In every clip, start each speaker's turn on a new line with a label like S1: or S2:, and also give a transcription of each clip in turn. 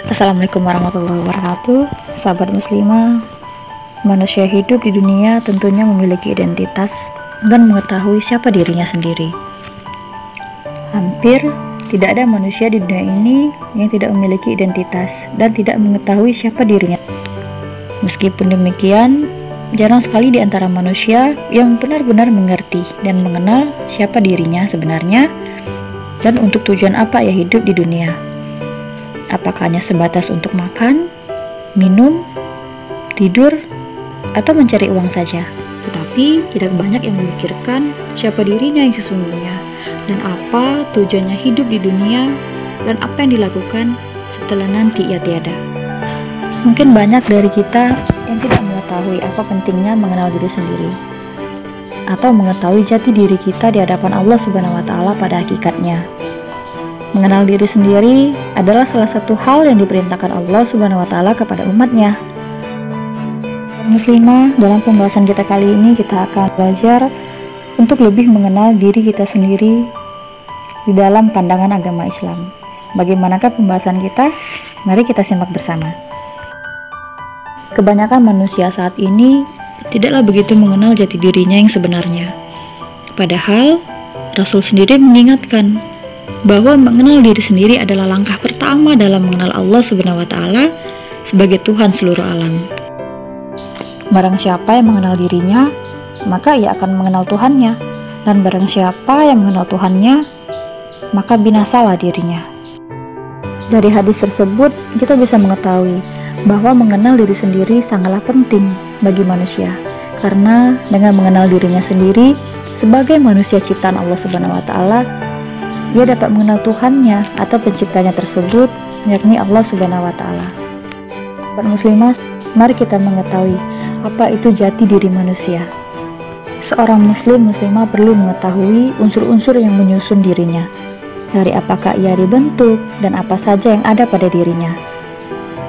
S1: Assalamualaikum warahmatullahi wabarakatuh. Sahabat muslimah, manusia hidup di dunia tentunya memiliki identitas dan mengetahui siapa dirinya sendiri. Hampir tidak ada manusia di dunia ini yang tidak memiliki identitas dan tidak mengetahui siapa dirinya. Meskipun demikian, jarang sekali di antara manusia yang benar-benar mengerti dan mengenal siapa dirinya sebenarnya dan untuk tujuan apa ia hidup di dunia. Apakah hanya sebatas untuk makan, minum, tidur, atau mencari uang saja? Tetapi tidak banyak yang memikirkan siapa dirinya yang sesungguhnya dan apa tujuannya hidup di dunia dan apa yang dilakukan setelah nanti ia tiada. Mungkin banyak dari kita yang tidak mengetahui apa pentingnya mengenal diri sendiri atau mengetahui jati diri kita di hadapan Allah Subhanahu wa Ta'ala pada hakikatnya. Mengenal diri sendiri adalah salah satu hal yang diperintahkan Allah Subhanahu wa Ta'ala kepada umatnya. Muslimah, dalam pembahasan kita kali ini kita akan belajar untuk lebih mengenal diri kita sendiri di dalam pandangan agama Islam. Bagaimanakah pembahasan kita? Mari kita simak bersama. Kebanyakan manusia saat ini tidaklah begitu mengenal jati dirinya yang sebenarnya. Padahal Rasul sendiri mengingatkan bahwa mengenal diri sendiri adalah langkah pertama dalam mengenal Allah Subhanahu wa Ta'ala sebagai Tuhan seluruh alam. Barang siapa yang mengenal dirinya, maka ia akan mengenal Tuhannya, dan barang siapa yang mengenal Tuhannya, maka binasalah dirinya. Dari hadis tersebut, kita bisa mengetahui bahwa mengenal diri sendiri sangatlah penting bagi manusia, karena dengan mengenal dirinya sendiri sebagai manusia ciptaan Allah Subhanahu wa Ta'ala, ia dapat mengenal Tuhannya atau penciptanya tersebut, yakni Allah Subhanahu wa Ta'ala. Para muslimah, mari kita mengetahui apa itu jati diri manusia. Seorang muslimah perlu mengetahui unsur-unsur yang menyusun dirinya, dari apakah ia dibentuk dan apa saja yang ada pada dirinya.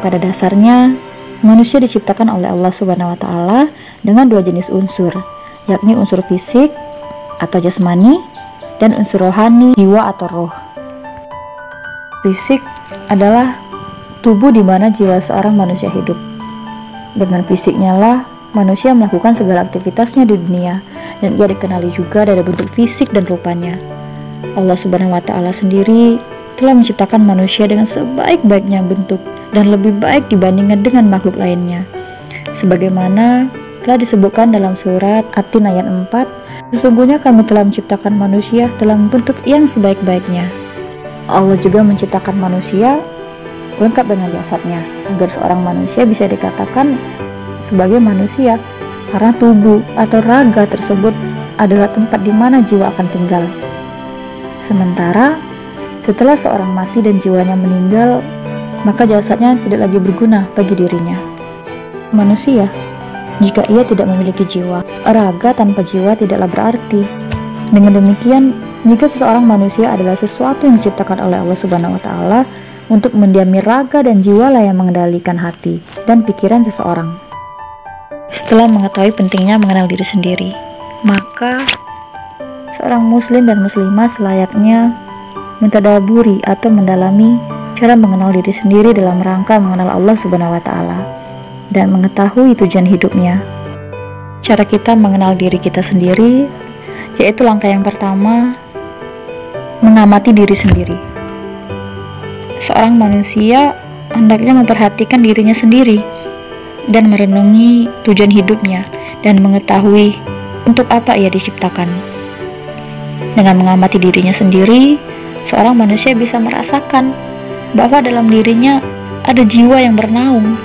S1: Pada dasarnya, manusia diciptakan oleh Allah Subhanahu wa Ta'ala dengan dua jenis unsur, yakni unsur fisik atau jasmani dan unsur rohani, jiwa atau roh. Fisik adalah tubuh di mana jiwa seorang manusia hidup. Dengan fisiknya lah manusia melakukan segala aktivitasnya di dunia, dan ia dikenali juga dari bentuk fisik dan rupanya. Allah Subhanahu wa Ta'ala sendiri telah menciptakan manusia dengan sebaik-baiknya bentuk dan lebih baik dibandingkan dengan makhluk lainnya. Sebagaimana telah disebutkan dalam surat At-Tin ayat 4, sesungguhnya kami telah menciptakan manusia dalam bentuk yang sebaik-baiknya. Allah juga menciptakan manusia lengkap dengan jasadnya, agar seorang manusia bisa dikatakan sebagai manusia, karena tubuh atau raga tersebut adalah tempat di mana jiwa akan tinggal. Sementara setelah seorang mati dan jiwanya meninggal, maka jasadnya tidak lagi berguna bagi dirinya. Manusia, jika ia tidak memiliki jiwa, raga tanpa jiwa tidaklah berarti. Dengan demikian, jika seseorang manusia adalah sesuatu yang diciptakan oleh Allah Subhanahu wa Ta'ala untuk mendiami raga dan jiwa lah yang mengendalikan hati dan pikiran seseorang. Setelah mengetahui pentingnya mengenal diri sendiri, maka seorang muslim dan muslimah selayaknya mentadaburi atau mendalami cara mengenal diri sendiri dalam rangka mengenal Allah Subhanahu wa Ta'ala dan mengetahui tujuan hidupnya. Cara kita mengenal diri kita sendiri yaitu langkah yang pertama, mengamati diri sendiri. Seorang manusia hendaknya memperhatikan dirinya sendiri dan merenungi tujuan hidupnya dan mengetahui untuk apa ia diciptakan. Dengan mengamati dirinya sendiri, seorang manusia bisa merasakan bahwa dalam dirinya ada jiwa yang bernaung,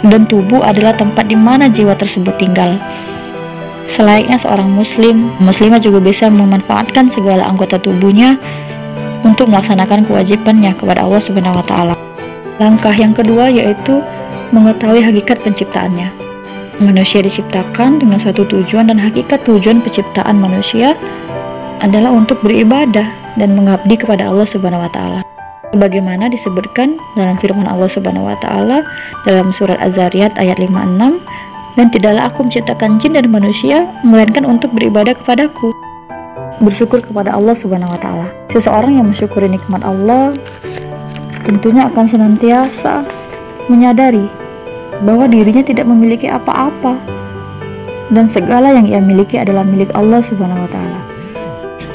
S1: dan tubuh adalah tempat di mana jiwa tersebut tinggal. Selayaknya seorang muslimah juga bisa memanfaatkan segala anggota tubuhnya untuk melaksanakan kewajibannya kepada Allah Subhanahu wa Ta'ala. Langkah yang kedua yaitu mengetahui hakikat penciptaannya. Manusia diciptakan dengan suatu tujuan, dan hakikat tujuan penciptaan manusia adalah untuk beribadah dan mengabdi kepada Allah Subhanahu wa Ta'ala. Sebagaimana disebutkan dalam firman Allah Subhanahu wa Ta'ala dalam surat Az-Zariyat ayat 56, dan tidaklah aku menciptakan jin dan manusia melainkan untuk beribadah kepadaku. Bersyukur kepada Allah Subhanahu wa Ta'ala. Seseorang yang mensyukuri nikmat Allah tentunya akan senantiasa menyadari bahwa dirinya tidak memiliki apa-apa dan segala yang ia miliki adalah milik Allah Subhanahu wa Ta'ala.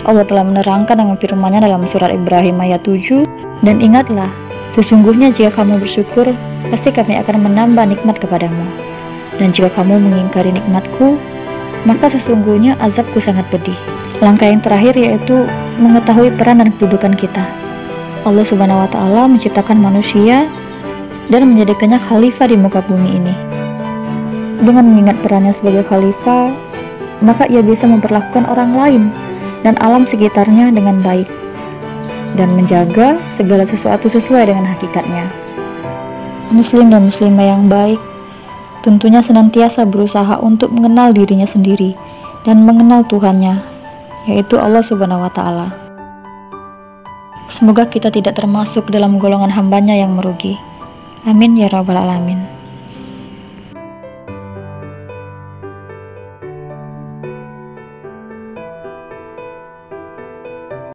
S1: Allah telah menerangkan dengan firman-Nya dalam surat Ibrahim ayat 7, dan ingatlah, sesungguhnya jika kamu bersyukur, pasti kami akan menambah nikmat kepadamu. Dan jika kamu mengingkari nikmatku, maka sesungguhnya azabku sangat pedih. Langkah yang terakhir yaitu mengetahui peran dan kedudukan kita. Allah Subhanahu wa Ta'ala menciptakan manusia dan menjadikannya khalifah di muka bumi ini. Dengan mengingat perannya sebagai khalifah, maka ia bisa memperlakukan orang lain dan alam sekitarnya dengan baik dan menjaga segala sesuatu sesuai dengan hakikatnya. Muslim dan muslimah yang baik tentunya senantiasa berusaha untuk mengenal dirinya sendiri dan mengenal Tuhannya, yaitu Allah Subhanahu wa Ta'ala. Semoga kita tidak termasuk dalam golongan hambanya yang merugi. Amin ya rabbal alamin.